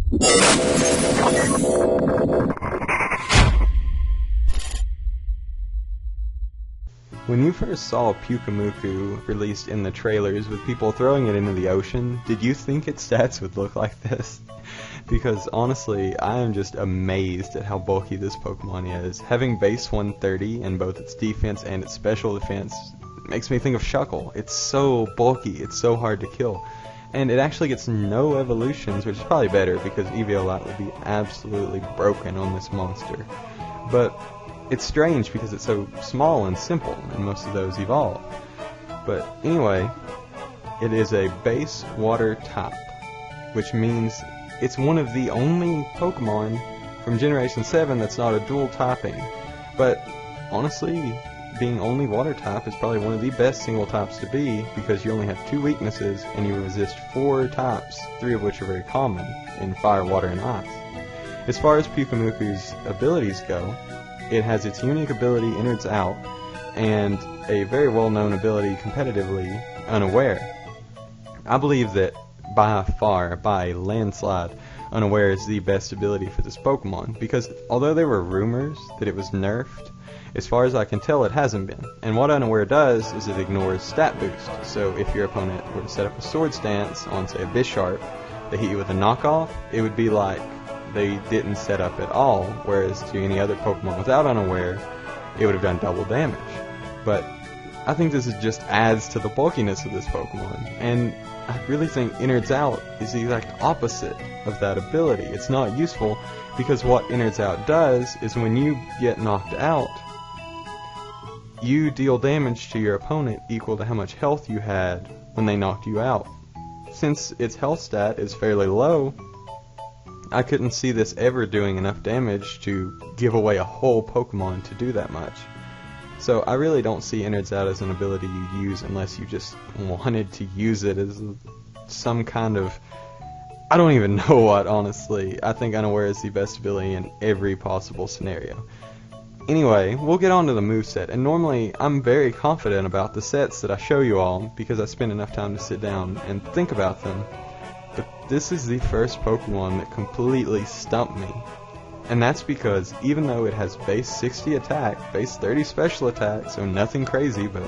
When you first saw Pyukumuku released in the trailers with people throwing it into the ocean, did you think its stats would look like this? Because honestly, I am just amazed at how bulky this Pokemon is. Having base 130 in both its defense and its special defense makes me think of Shuckle. It's so bulky, it's so hard to kill. And it actually gets no evolutions, which is probably better because Eviolite would be absolutely broken on this monster. But it's strange because it's so small and simple, and most of those evolve. But anyway, it is a base water type, which means it's one of the only Pokemon from Generation 7 that's not a dual typing. But honestly, being only water type is probably one of the best single types to be, because you only have 2 weaknesses and you resist 4 types, 3 of which are very common in fire, water, and ice. As far as Pyukumuku's abilities go, it has its unique ability, Innards Out, and a very well-known ability competitively, Unaware. I believe that by far, by a landslide, Unaware is the best ability for this Pokemon, because although there were rumors that it was nerfed, as far as I can tell it hasn't been. And what Unaware does is it ignores stat boost. So if your opponent were to set up a sword stance on, say, a Bisharp, they hit you with a knockoff, it would be like they didn't set up at all, whereas to any other Pokemon without Unaware, it would have done double damage. But I think this just adds to the bulkiness of this Pokemon, and I really think Innards Out is the exact opposite of that ability. It's not useful, because what Innards Out does is when you get knocked out, you deal damage to your opponent equal to how much health you had when they knocked you out. Since its health stat is fairly low, I couldn't see this ever doing enough damage to give away a whole Pokemon to do that much. So I really don't see Innards Out as an ability you use unless you just wanted to use it as some kind of... I don't even know what, honestly. I think Unaware is the best ability in every possible scenario. Anyway, we'll get on to the moveset, and normally I'm very confident about the sets that I show you all because I spend enough time to sit down and think about them. But this is the first Pokemon that completely stumped me. And that's because even though it has base 60 attack, base 30 special attack, so nothing crazy but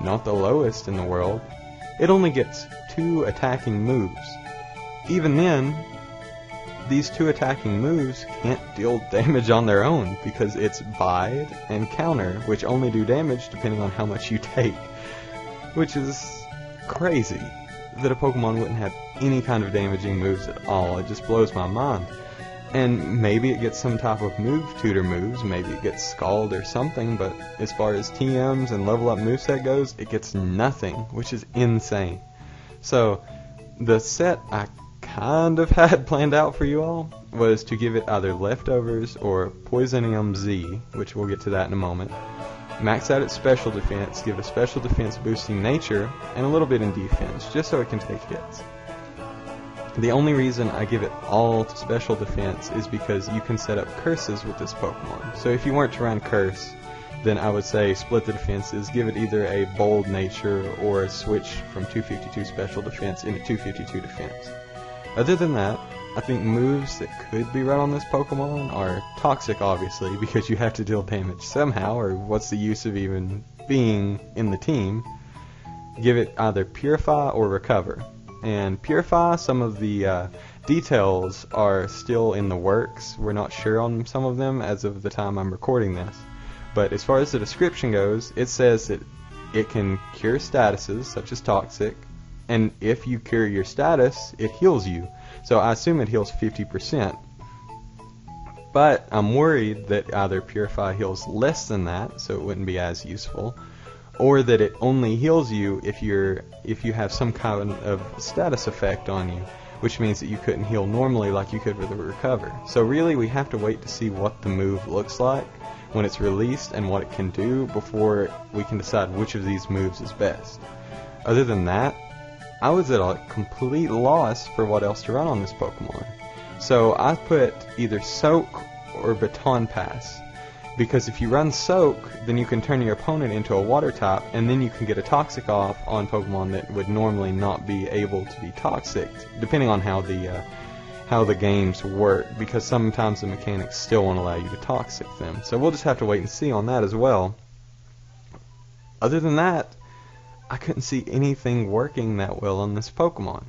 not the lowest in the world, it only gets 2 attacking moves. Even then, these 2 attacking moves can't deal damage on their own because it's Bide and Counter, which only do damage depending on how much you take. Which is crazy that a Pokemon wouldn't have any kind of damaging moves at all. It just blows my mind. And maybe it gets some type of move tutor moves, maybe it gets Scald or something, but as far as TMs and level up moveset goes, it gets nothing, which is insane. So, the set I kind of had planned out for you all was to give it either Leftovers or Poisonium Z, which we'll get to that in a moment. Max out its special defense, give a special defense boosting nature, and a little bit in defense, just so it can take hits. The only reason I give it all to special defense is because you can set up curses with this Pokemon. So if you weren't to run curse, then I would say split the defenses, give it either a bold nature or a switch from 252 special defense into 252 defense. Other than that, I think moves that could be run on this Pokemon are Toxic, obviously, because you have to deal damage somehow, or what's the use of even being in the team. Give it either Purify or Recover. And Purify, some of the details are still in the works. We're not sure on some of them as of the time I'm recording this. But as far as the description goes, it says that it can cure statuses, such as Toxic, and if you cure your status, it heals you. So I assume it heals 50%. But I'm worried that either Purify heals less than that, so it wouldn't be as useful, or that it only heals you if you have some kind of status effect on you, which means that you couldn't heal normally like you could with a Recover. So really we have to wait to see what the move looks like when it's released and what it can do before we can decide which of these moves is best. Other than that, I was at a complete loss for what else to run on this Pokemon. So I put either Soak or Baton Pass, because if you run Soak, then you can turn your opponent into a water type, and then you can get a Toxic off on Pokemon that would normally not be able to be Toxic, depending on how how the games work, because sometimes the mechanics still won't allow you to toxic them. So we'll just have to wait and see on that as well. Other than that, I couldn't see anything working that well on this Pokemon.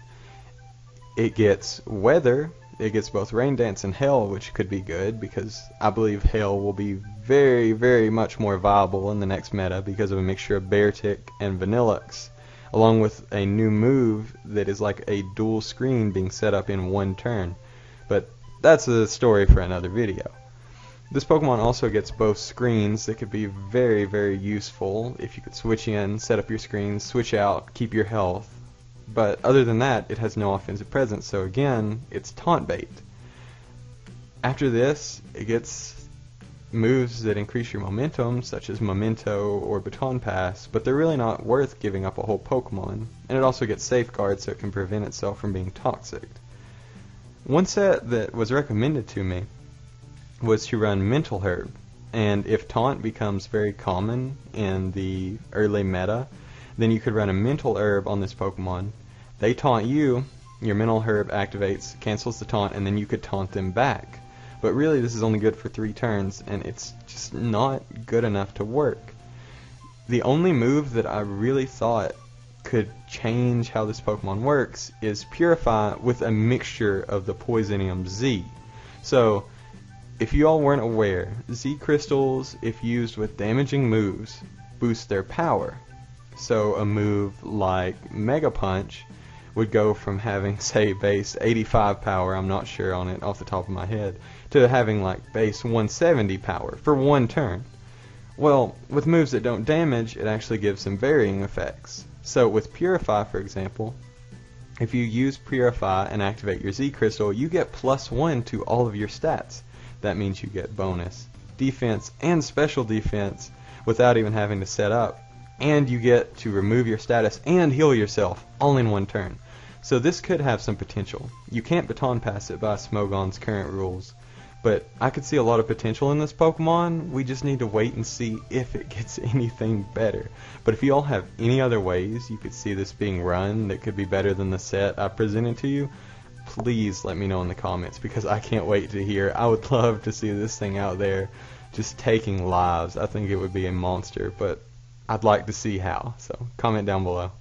It gets weather, it gets both Rain Dance and Hail, which could be good, because I believe Hail will be very, very much more viable in the next meta because of a mixture of Beartic and Vanillux, along with a new move that is like a dual screen being set up in one turn. But that's a story for another video. This Pokemon also gets both screens that could be very, very useful if you could switch in, set up your screens, switch out, keep your health. But other than that, it has no offensive presence, so again, it's taunt bait. After this, it gets moves that increase your momentum, such as Memento or Baton Pass, but they're really not worth giving up a whole Pokemon, and it also gets Safeguard so it can prevent itself from being toxic. One set that was recommended to me was to run Mental Herb, and if Taunt becomes very common in the early meta, then you could run a Mental Herb on this Pokemon. They taunt you, your Mental Herb activates, cancels the taunt, and then you could taunt them back. But really this is only good for 3 turns, and it's just not good enough to work. The only move that I really thought could change how this Pokemon works is Purify with a mixture of the Poisonium Z. So, if you all weren't aware, Z Crystals, if used with damaging moves, boost their power. So a move like Mega Punch would go from having, say, base 85 power, I'm not sure on it off the top of my head, to having like base 170 power for 1 turn. Well, with moves that don't damage, it actually gives some varying effects. So with Purify, for example, if you use Purify and activate your Z Crystal, you get +1 to all of your stats. That means you get bonus defense and special defense without even having to set up. And you get to remove your status and heal yourself all in 1 turn. So this could have some potential. You can't Baton Pass it by Smogon's current rules, but I could see a lot of potential in this Pokemon. We just need to wait and see if it gets anything better. But if you all have any other ways you could see this being run that could be better than the set I presented to you, please let me know in the comments, because I can't wait to hear. I would love to see this thing out there just taking lives. I think it would be a monster, but I'd like to see how. So comment down below.